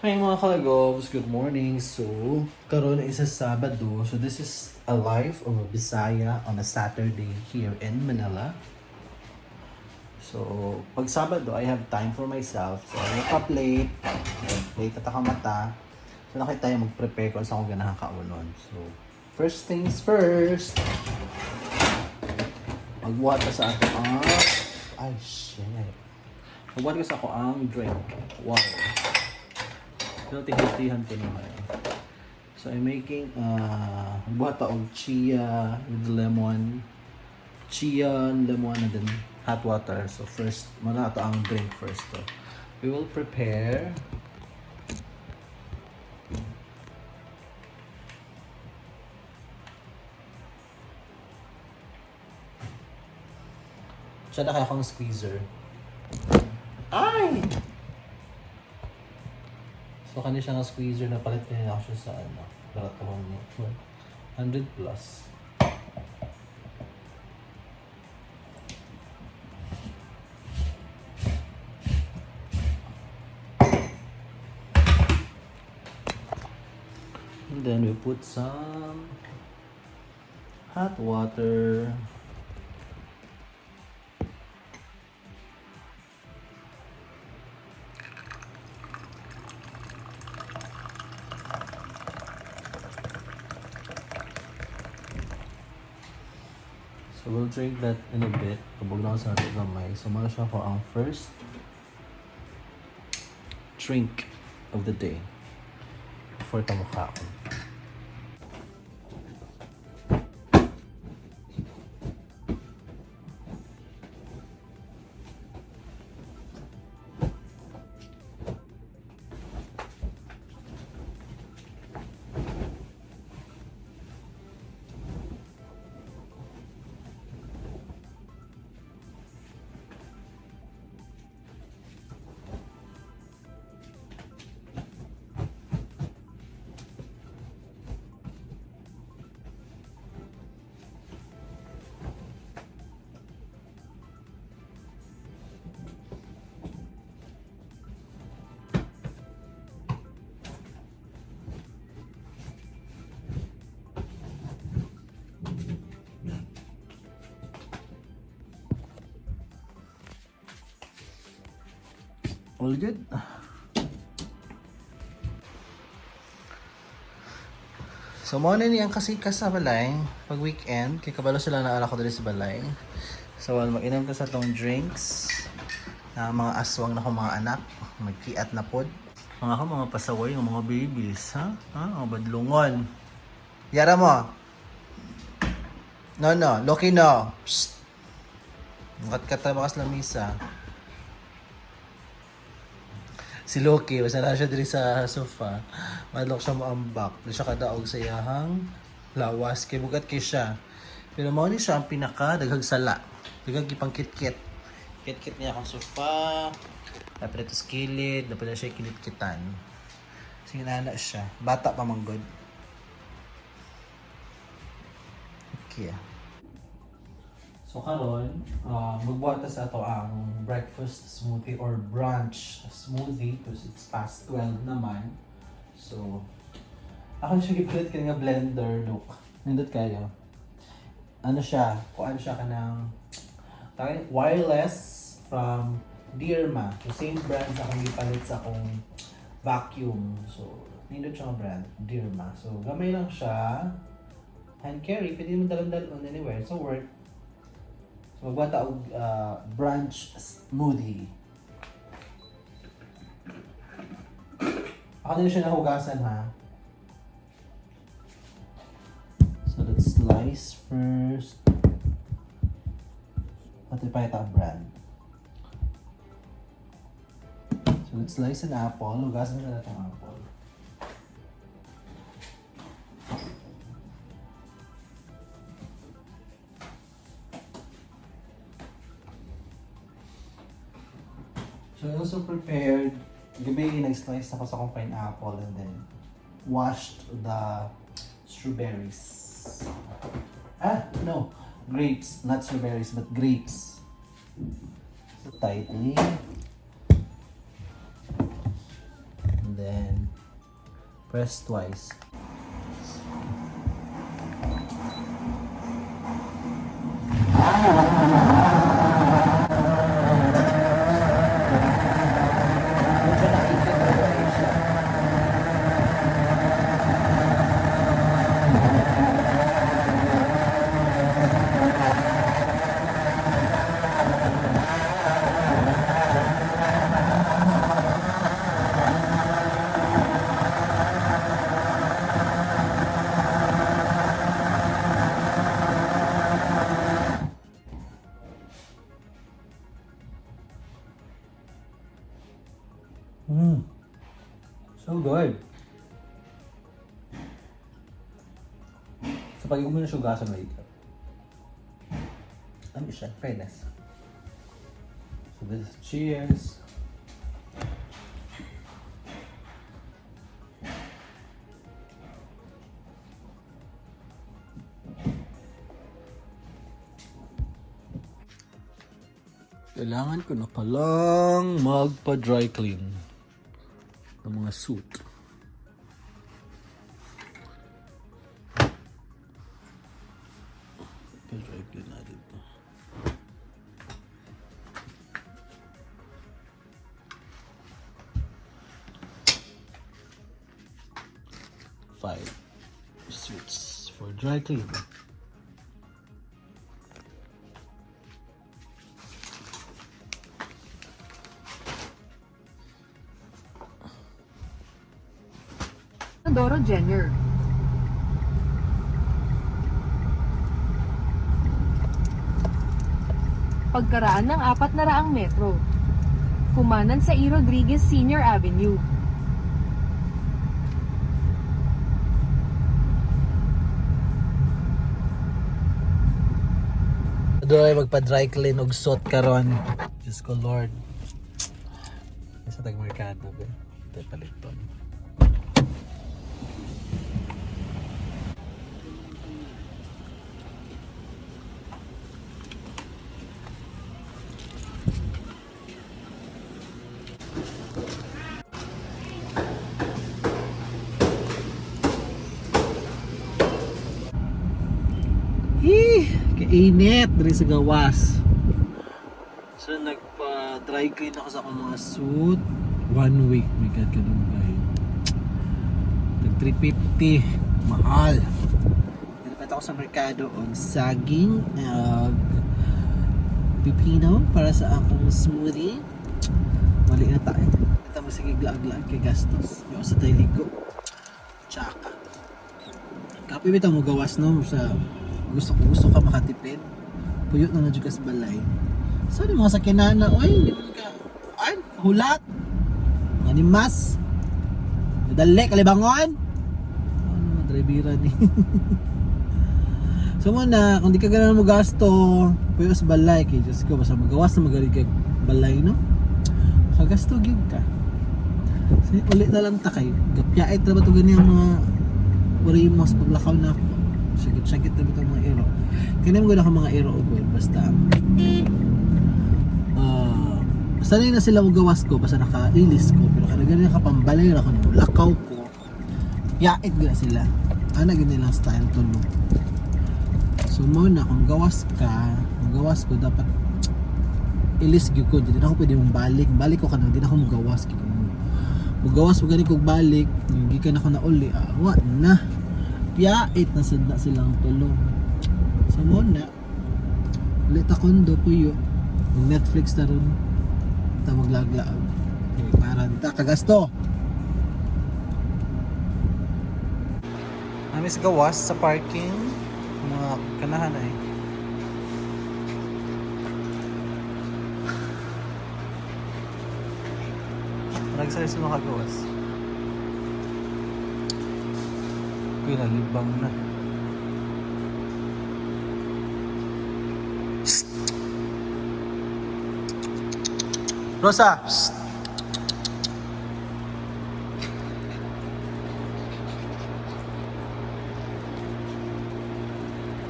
Hi mga kalagobs, good morning. So, karon is a Sabado. So this is a life of a Bisaya on a Saturday here in Manila. So, pag Sabado, I have time for myself. So, I wake up late. Late at mata. So, nakita tayo mag-prepare ko sa akong ganahan kaunon. So, first things first. Magbuhat ka sa ato ang... Ay, shit. Magbuhat ka sa ako ang drink. Water. So, tigil-tihan ko naman. So, I'm making buhat og chia with lemon. Chia, lemon, and then hot water. So, first, muna ito ang drink first. So, we will prepare siya na kaya akong squeezer. Ay! So, kanya siya ng squeezer na palit kanina ako siya sa baratuhan niya. 100 plus. And then we put some hot water. So we'll drink that in a bit. Kabog na ako sa ating gamay. So muna siya ko ang first drink of the day before tamukha ko. All good? So, mo na niyang kasikas sa balay pag weekend. Kaya kabalo sila na ala ko dali sa balay. So, mag-inom ka sa tong drinks. Mga aswang na ko mga anak. Magkiat na pod. Mga pasaway, mga babies. Ha? Mga badlungon. Yara mo. No. Loki no. Psst. Makat ka bakas lamisa. Si Loki, basta na siya diri sa sofa. Madlok siya moambak. Di siya kadaog sa iyahang lawas. Kay bugat kay siya. Pero mao ni siya ang pinaka daghag sala. Daghag ipang kit-kit. Kit-kit niya akong sofa. Dapat ito sa kilid. Dapat na siya kinit-kitan. Sige na siya. Bata pa man good. Okay. So karon, magbuhat ta sa ato ang breakfast smoothie or brunch smoothie because it's past 12 naman. So, ako siya gipilit ka nga blender, look. Nindot kayo. Ano siya? Kuan siya ka ng wireless from Dearma. So, same brand sa akong gipalit sa akong vacuum. So, nindot siya nga brand, Dearma. So, gamay lang siya. Hand carry, pwede mo dalan-dalan anywhere. So, work. So, magbata og brunch smoothie. Ako din siya nahugasan ha. So, let's slice first. Pati pa ito ang brand. So, let's slice an apple. Hugasan na natin ang apple. So, I also prepared, gabi nag-slice ako sa akong pineapple and then washed the strawberries. No. Grapes. Not strawberries, but grapes. So, tightly. And then, Press twice. So good. So pag mo na siya hugasan na ito. Ano siya? Fairness. So this is cheers. Kailangan ko na palang magpa-dry clean ng mga suit. Pa-dry clean natin ito. Five suits for dry clean. Doro Jenner. Pagkaraan ng 400 metro. Kumanan sa E. Rodriguez Senior Avenue. Doon magpa-dry clean og suit karon. Diyos ko Lord. Isa tag merkado ba? Ito paliton. Kainit diri sa gawas. So nagpa-dry clean ako sa akong mga suit 1 week. My God, kadumbay. Tag 350. Mahal. Nilipat ako sa merkado og saging pipino para sa akong smoothie. Mali na tayo. Ito mo sige glag-glag kay gastos. Yung sa tayo ligo. Tsaka. Kapi bitaw mo gawas no sa gusto ka makatipid. Puyot na nadyo ka sa balay. So, yung mga sakinana, oy, hindi mo ka, ay, hulat. Mga nimas. Madali, kalibangon. Ano, drivera ni. So, muna, kung di ka gano'n mo gasto, puyot sa balay, kay Diyos ko, basta magawas na magaling ka balay, no? Kagasto, gig ka. So, ulit na lang takay. Gapyait na ba ito ganyan mga urimos paglakaw na ako. Sakit-sakit na itong mga ero. Kaya mo gano'n akong mga ero o basta sanay na sila magawas ko basta naka-release ko pero kada ganyan kapambalay ako nito lakaw ko yait gano'n sila gano'n nilang style tulog. So muna kung magawas ko dapat ilis gyud ko hindi na ako pwede mong balik ko kanang hindi na ako magawas mo ganito kong balik hindi ka na ako na uli what na yait na silang tulog. So muna ulit akondo puyo mag Netflix na rin ta maglaglaag okay, para di ta kagasto. Namin sa gawas sa parking mga kanahan ay nagsalis sa mga gawas pinalibang na. Rosa! Psst.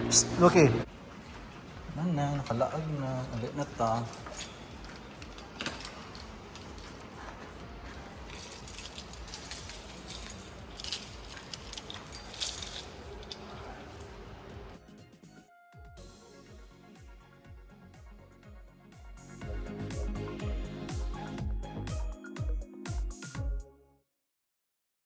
Psst. Okay. Nakalaag na. Ulit na ta.